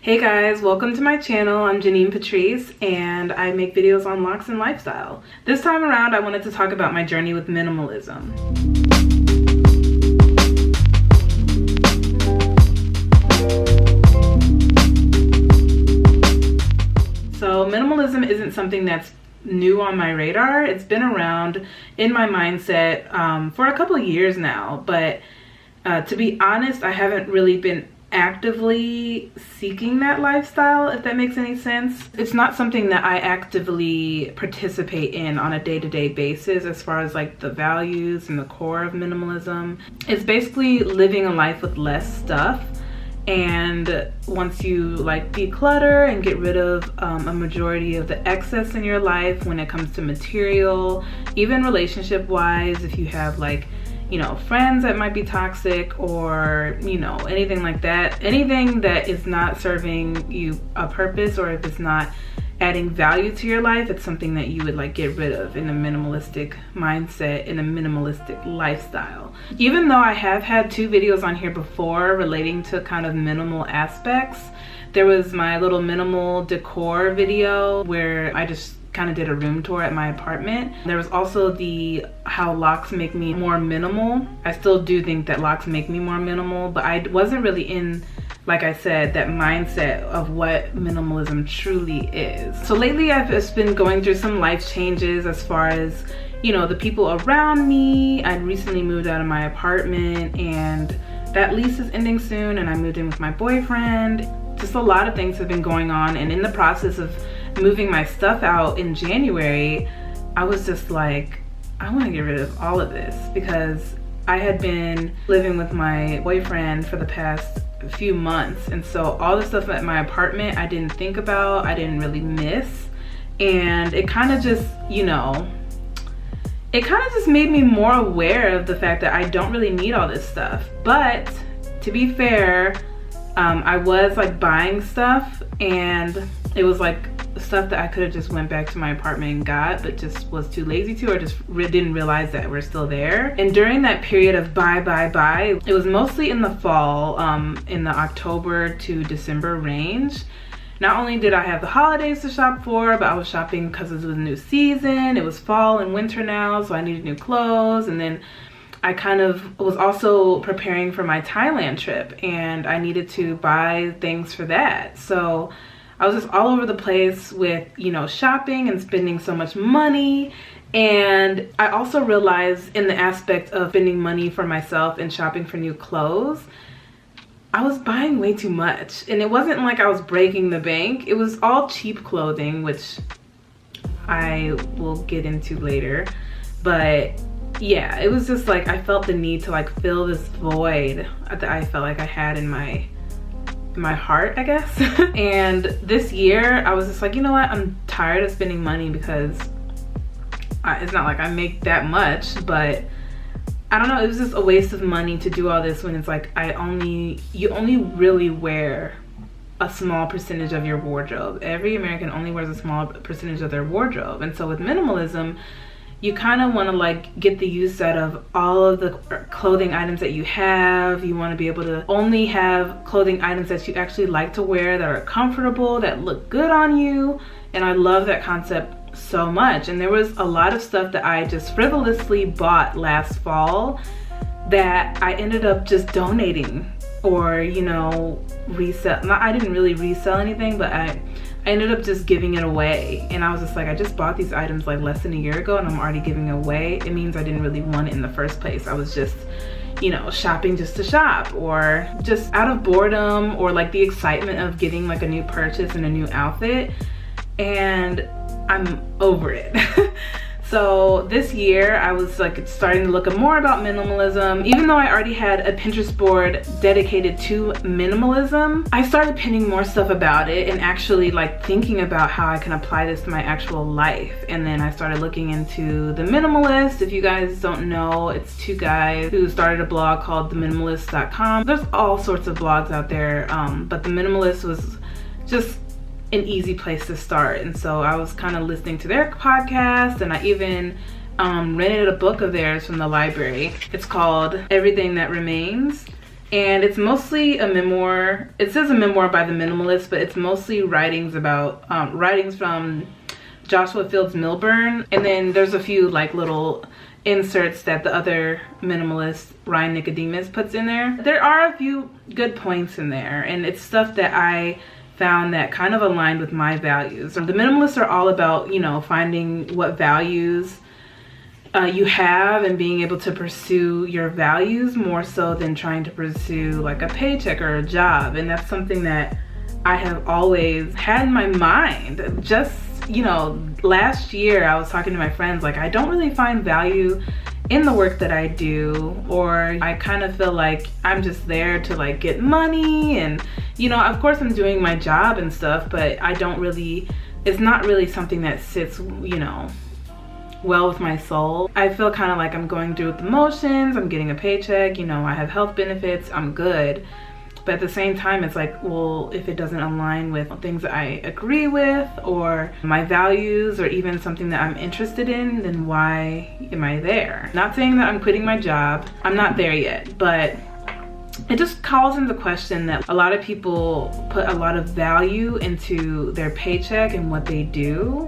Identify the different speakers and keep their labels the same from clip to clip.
Speaker 1: Hey guys, welcome to my channel. I'm Janine Patrice and I make videos on locs and lifestyle. This time around I wanted to talk about my journey with minimalism. So minimalism isn't something that's new on my radar. It's been around in my mindset for a couple of years now, but to be honest, I haven't really been actively seeking that lifestyle, if that makes any sense. It's not something that I actively participate in on a day-to-day basis as far as like the values and the core of minimalism. It's basically living a life with less stuff, and once you like declutter and get rid of a majority of the excess in your life when it comes to material, even relationship wise, if you have like friends that might be toxic or anything like that, anything that is not serving you a purpose, or if it's not adding value to your life, it's something that you would like get rid of in a minimalistic mindset, in a minimalistic lifestyle. Even though I have had 2 videos on here before relating to kind of minimal aspects, there was my little minimal decor video where I just kind of did a room tour at my apartment. There was also the how locs make me more minimal. I still do think that locs make me more minimal, but I wasn't really in, like I said, that mindset of what minimalism truly is. So lately I've just been going through some life changes as far as the people around me. I recently moved out of my apartment and that lease is ending soon, and I moved in with my boyfriend. Just a lot of things have been going on, and in the process of moving my stuff out in January, I was just like, I want to get rid of all of this, because I had been living with my boyfriend for the past few months, and so all the stuff at my apartment I didn't think about, I didn't really miss, and it kind of just made me more aware of the fact that I don't really need all this stuff. But to be fair, I was like buying stuff, and it was like stuff that I could have just went back to my apartment and got, but just was too lazy to, or just didn't realize that we're still there. And during that period of buy, it was mostly in the fall, in the October to December range. Not only did I have the holidays to shop for, but I was shopping because it was a new season. It was fall and winter now, so I needed new clothes. And then I kind of was also preparing for my Thailand trip, and I needed to buy things for that. So I was just all over the place with, shopping and spending so much money. And I also realized in the aspect of spending money for myself and shopping for new clothes, I was buying way too much. And it wasn't like I was breaking the bank. It was all cheap clothing, which I will get into later. But yeah, it was just like I felt the need to like fill this void that I felt like I had in my heart, I guess. And this year I was just like, you know what, I'm tired of spending money, because it's not like I make that much, but I don't know, it was just a waste of money to do all this when it's like you only really wear a small percentage of your wardrobe. Every American only wears a small percentage of their wardrobe. And so with minimalism, you kind of want to like get the use out of all of the clothing items that you have. You want to be able to only have clothing items that you actually like to wear, that are comfortable, that look good on you. And I love that concept so much. And there was a lot of stuff that I just frivolously bought last fall that I ended up just donating, or resell. I didn't really resell anything, but I ended up just giving it away. And I was just like, I just bought these items like less than a year ago and I'm already giving it away. It means I didn't really want it in the first place. I was just shopping just to shop, or just out of boredom, or like the excitement of getting like a new purchase and a new outfit, and I'm over it. So this year I was like starting to look more about minimalism. Even though I already had a Pinterest board dedicated to minimalism, I started pinning more stuff about it and actually like thinking about how I can apply this to my actual life. And then I started looking into The Minimalist. If you guys don't know, it's 2 guys who started a blog called theminimalist.com. There's all sorts of blogs out there, but The Minimalist was just an easy place to start. And so I was kind of listening to their podcast, and I even rented a book of theirs from the library. It's called Everything That Remains. and it's mostly a memoir. It says a memoir by the minimalist, but it's mostly writings about writings from Joshua Fields Milburn, and then there's a few like little inserts that the other minimalist, Ryan Nicodemus, puts in there. There are a few good points in there, and it's stuff that I found that kind of aligned with my values. The minimalists are all about, you know, finding what values you have and being able to pursue your values more so than trying to pursue like a paycheck or a job. And that's something that I have always had in my mind. Just, you know, last year I was talking to my friends, like, I don't really find value in the work that I do, or I kind of feel like I'm just there to like get money, and you know, of course I'm doing my job and stuff, but I don't really, it's not really something that sits, you know, well with my soul. I feel kind of like I'm going through the motions, I'm getting a paycheck, you know, I have health benefits, I'm good. But at the same time, it's like, well, if it doesn't align with things that I agree with or my values or even something that I'm interested in, then why am I there? Not saying that I'm quitting my job. I'm not there yet, but it just calls into question that a lot of people put a lot of value into their paycheck and what they do,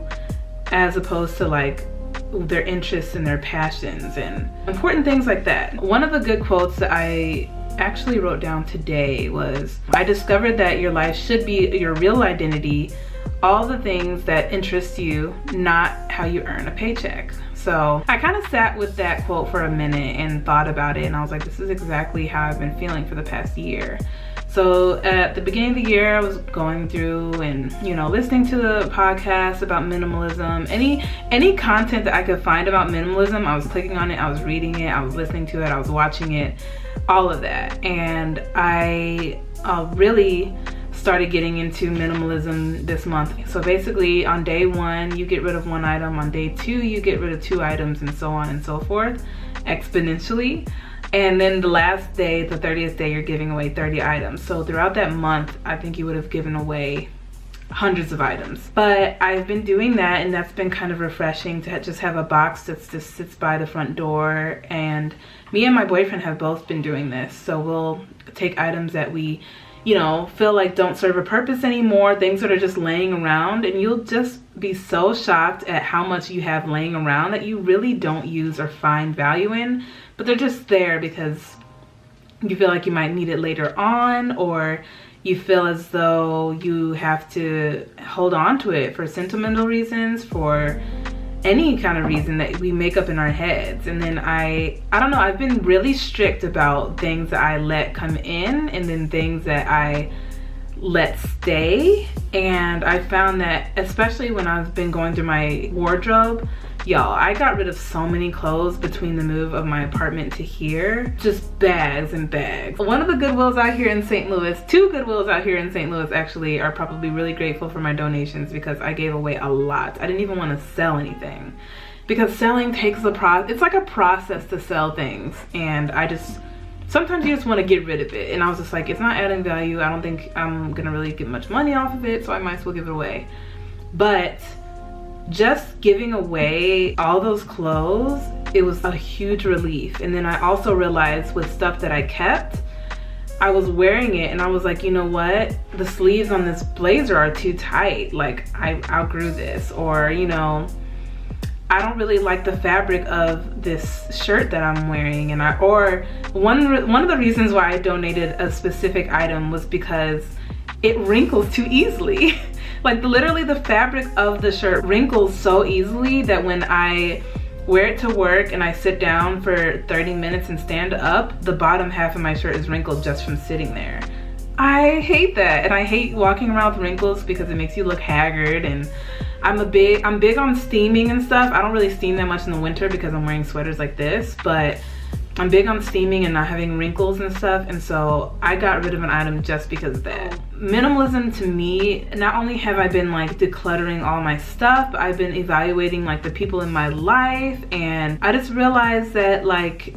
Speaker 1: as opposed to like their interests and their passions and important things like that. One of the good quotes that I actually wrote down today was, I discovered that your life should be your real identity, all the things that interest you, not how you earn a paycheck. So I kind of sat with that quote for a minute and thought about it, and I was like, this is exactly how I've been feeling for the past year. So at the beginning of the year, I was going through and, you know, listening to the podcast about minimalism. Any content that I could find about minimalism, I was clicking on it, I was reading it, I was listening to it, I was watching it, all of that. And I really started getting into minimalism this month. So basically on day 1, you get rid of 1 item. On day 2, you get rid of 2 items, and so on and so forth, exponentially. And then the last day, the 30th day, you're giving away 30 items. So throughout that month, I think you would have given away hundreds of items. But I've been doing that, and that's been kind of refreshing to just have a box that just sits by the front door. And me and my boyfriend have both been doing this. So we'll take items that we, you know, feel like don't serve a purpose anymore, things that are just laying around, and you'll just be so shocked at how much you have laying around that you really don't use or find value in, but they're just there because you feel like you might need it later on, or you feel as though you have to hold on to it for sentimental reasons, for any kind of reason that we make up in our heads. And then I don't know, I've been really strict about things that I let come in and then things that I let stay. And I found that, especially when I've been going through my wardrobe, y'all, I got rid of so many clothes between the move of my apartment to here. Just bags and bags. One of the Goodwills out here in St. Louis, 2 Goodwills out here in St. Louis actually, are probably really grateful for my donations because I gave away a lot. I didn't even want to sell anything because selling takes it's like a process to sell things, and sometimes you just want to get rid of it. And I was just like, it's not adding value. I don't think I'm gonna really get much money off of it, so I might as well give it away. But just giving away all those clothes, it was a huge relief. And then I also realized with stuff that I kept, I was wearing it and I was like, you know what? The sleeves on this blazer are too tight. Like, I outgrew this. Or, you know, I don't really like the fabric of this shirt that I'm wearing. And one of the reasons why I donated a specific item was because it wrinkles too easily. Like, literally the fabric of the shirt wrinkles so easily that when I wear it to work and I sit down for 30 minutes and stand up, the bottom half of my shirt is wrinkled just from sitting there. I hate that, and I hate walking around with wrinkles because it makes you look haggard. And I'm big on steaming and stuff. I don't really steam that much in the winter because I'm wearing sweaters like this, but I'm big on steaming and not having wrinkles and stuff, and so I got rid of an item just because of that. Minimalism to me, not only have I been like decluttering all my stuff, but I've been evaluating like the people in my life, and I just realized that like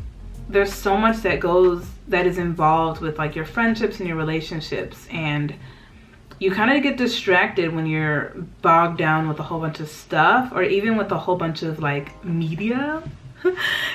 Speaker 1: there's so much that is involved with like your friendships and your relationships, and you kind of get distracted when you're bogged down with a whole bunch of stuff, or even with a whole bunch of like media.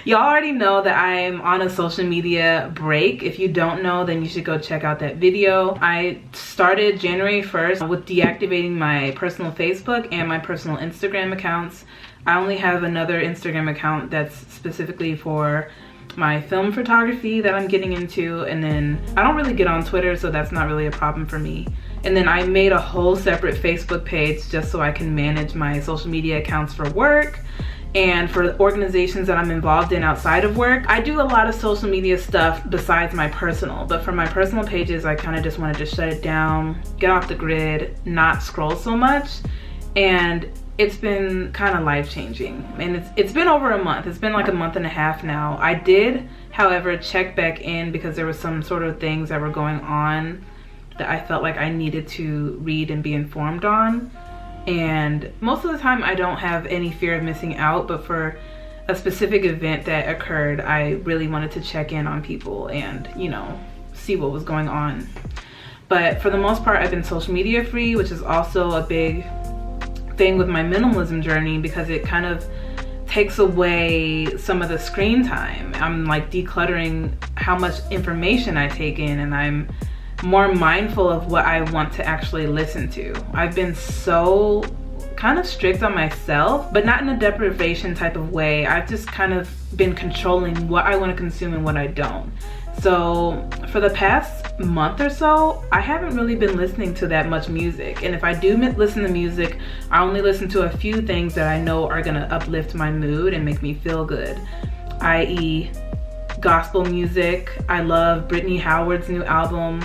Speaker 1: Y'all already know that I'm on a social media break. If you don't know, then you should go check out that video. I started January 1st with deactivating my personal Facebook and my personal Instagram accounts. I only have another Instagram account that's specifically for my film photography that I'm getting into, and then I don't really get on Twitter, so that's not really a problem for me. And then I made a whole separate Facebook page just so I can manage my social media accounts for work and for organizations that I'm involved in outside of work. I do a lot of social media stuff besides my personal, but for my personal pages, I kind of just wanted to shut it down, get off the grid, not scroll so much. And it's been kind of life-changing, and it's been over a month. It's been like a month and a half now. I did, however, check back in because there was some sort of things that were going on that I felt like I needed to read and be informed on. And most of the time I don't have any fear of missing out, but for a specific event that occurred, I really wanted to check in on people and, you know, see what was going on. But for the most part, I've been social media free, which is also a big thing with my minimalism journey because it kind of takes away some of the screen time. I'm like decluttering how much information I take in, and I'm more mindful of what I want to actually listen to. I've been so kind of strict on myself, but not in a deprivation type of way. I've just kind of been controlling what I want to consume and what I don't. So for the past month or so, I haven't really been listening to that much music. And if I do listen to music, I only listen to a few things that I know are gonna uplift my mood and make me feel good, i.e. gospel music. I love Brittany Howard's new album.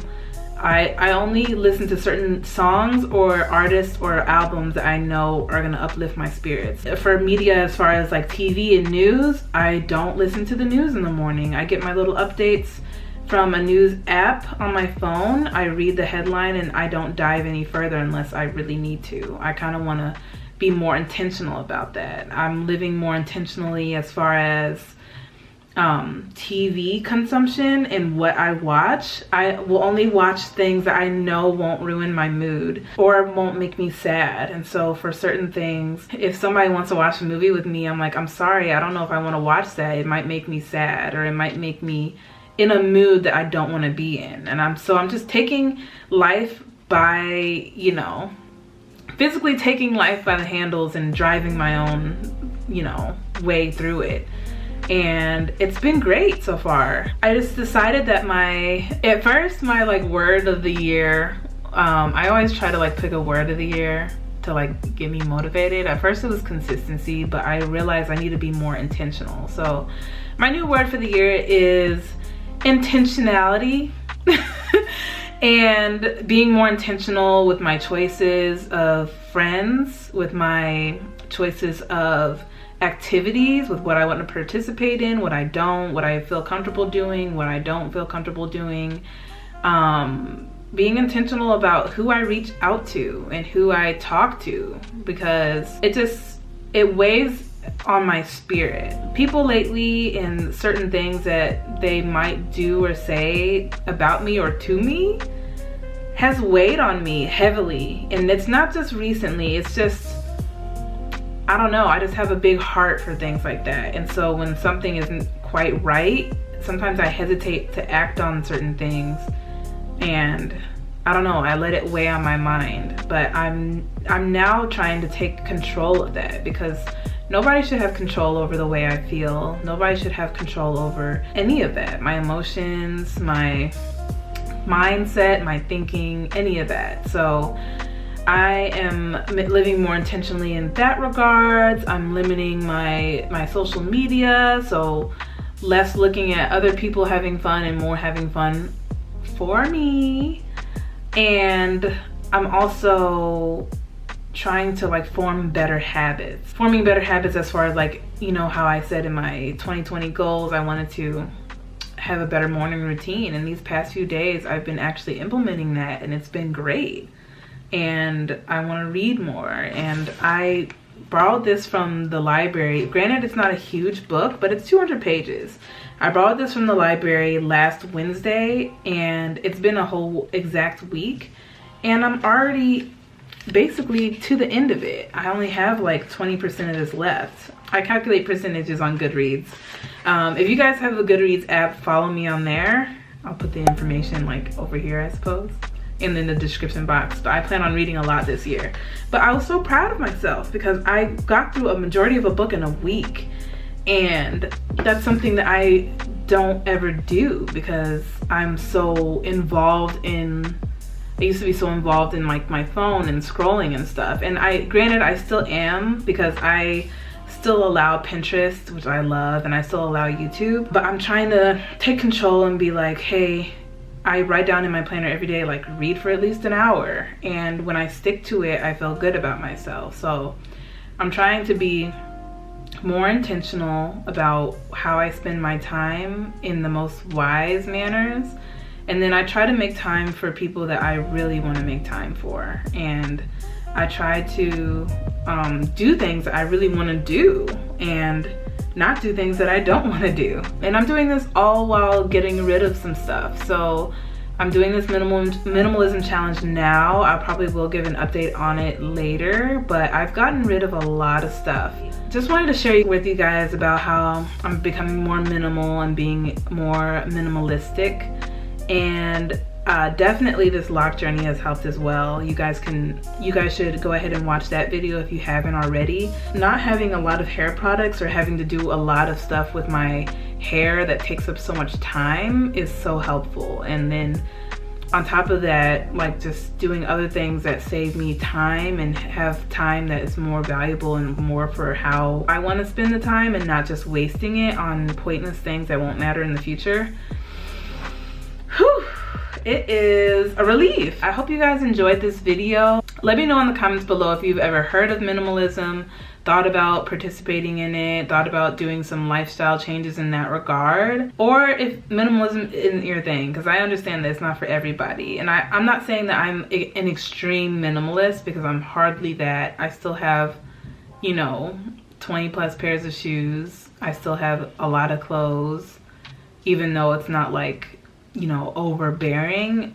Speaker 1: I only listen to certain songs or artists or albums that I know are gonna uplift my spirits. For media, as far as like TV and news, I don't listen to the news in the morning. I get my little updates from a news app on my phone. I read the headline and I don't dive any further unless I really need to. I kind of want to be more intentional about that. I'm living more intentionally as far as TV consumption and what I watch. I will only watch things that I know won't ruin my mood or won't make me sad. And so for certain things, if somebody wants to watch a movie with me, I'm like, I'm sorry, I don't know if I want to watch that. It might make me sad, or it might make me in a mood that I don't want to be in. And I'm just taking life by, you know, physically taking life by the handles and driving my own, you know, way through it. And it's been great so far. I just decided that at first my like word of the year, I always try to like pick a word of the year to like get me motivated. At first it was consistency, but I realized I need to be more intentional. So my new word for the year is intentionality. And being more intentional with my choices of friends, with my choices of activities, with what I want to participate in, what I don't, what I feel comfortable doing, what I don't feel comfortable doing. Being intentional about who I reach out to and who I talk to, because it weighs on my spirit. People lately, and certain things that they might do or say about me or to me has weighed on me heavily. And it's not just recently, it's just, I don't know, I just have a big heart for things like that. And so when something isn't quite right, sometimes I hesitate to act on certain things, and I don't know, I let it weigh on my mind. But I'm now trying to take control of that, because nobody should have control over the way I feel. Nobody should have control over any of that. My emotions, my mindset, my thinking, any of that. So I am living more intentionally in that regards. I'm limiting my social media, so less looking at other people having fun and more having fun for me. And I'm also trying to like forming better habits as far as like, you know, how I said in my 2020 goals, I wanted to have a better morning routine. And these past few days I've been actually implementing that, and it's been great. And I want to read more. And I borrowed this from the library. Granted, it's not a huge book, but it's 200 pages. I borrowed this from the library last Wednesday, and it's been a whole exact week. And I'm already basically to the end of it. I only have like 20% of this left. I calculate percentages on Goodreads. If you guys have a Goodreads app, follow me on there. I'll put the information like over here, I suppose, and in the description box. But I plan on reading a lot this year. But I was so proud of myself because I got through a majority of a book in a week. And that's something that I don't ever do because I'm so involved in, I used to be so involved in like my phone and scrolling and stuff. And granted, I still am because I still allow Pinterest, which I love, and I still allow YouTube, but I'm trying to take control and be like, hey, I write down in my planner every day, like read for at least an hour. And when I stick to it, I feel good about myself. So I'm trying to be more intentional about how I spend my time in the most wise manners. And then I try to make time for people that I really want to make time for. And I try to do things that I really want to do and not do things that I don't want to do. And I'm doing this all while getting rid of some stuff. So I'm doing this minimalism challenge now. I probably will give an update on it later, but I've gotten rid of a lot of stuff. Just wanted to share with you guys about how I'm becoming more minimal and being more minimalistic. And definitely this lock journey has helped as well. You guys should go ahead and watch that video if you haven't already. Not having a lot of hair products or having to do a lot of stuff with my hair that takes up so much time is so helpful. And then on top of that, like just doing other things that save me time and have time that is more valuable and more for how I want to spend the time and not just wasting it on pointless things that won't matter in the future. Whew. It is a relief. I hope you guys enjoyed this video. Let me know in the comments below if you've ever heard of minimalism, thought about participating in it, thought about doing some lifestyle changes in that regard, or if minimalism isn't your thing, because I understand that it's not for everybody. And I'm not saying that I'm an extreme minimalist, because I'm hardly that. I still have, you know, 20 plus pairs of shoes. I still have a lot of clothes, even though it's not like, you know, overbearing.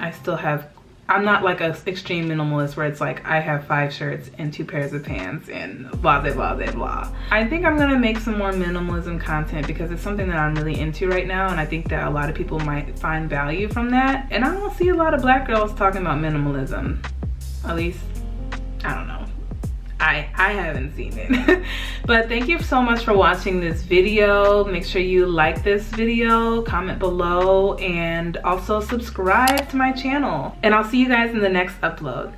Speaker 1: I'm not like an extreme minimalist where it's like I have 5 shirts and 2 pairs of pants and blah blah blah blah blah. I think I'm gonna make some more minimalism content because it's something that I'm really into right now, and I think that a lot of people might find value from that. And I don't see a lot of black girls talking about minimalism. At least, I don't know. I haven't seen it. But thank you so much for watching this video. Make sure you like this video, comment below, and also subscribe to my channel. And I'll see you guys in the next upload.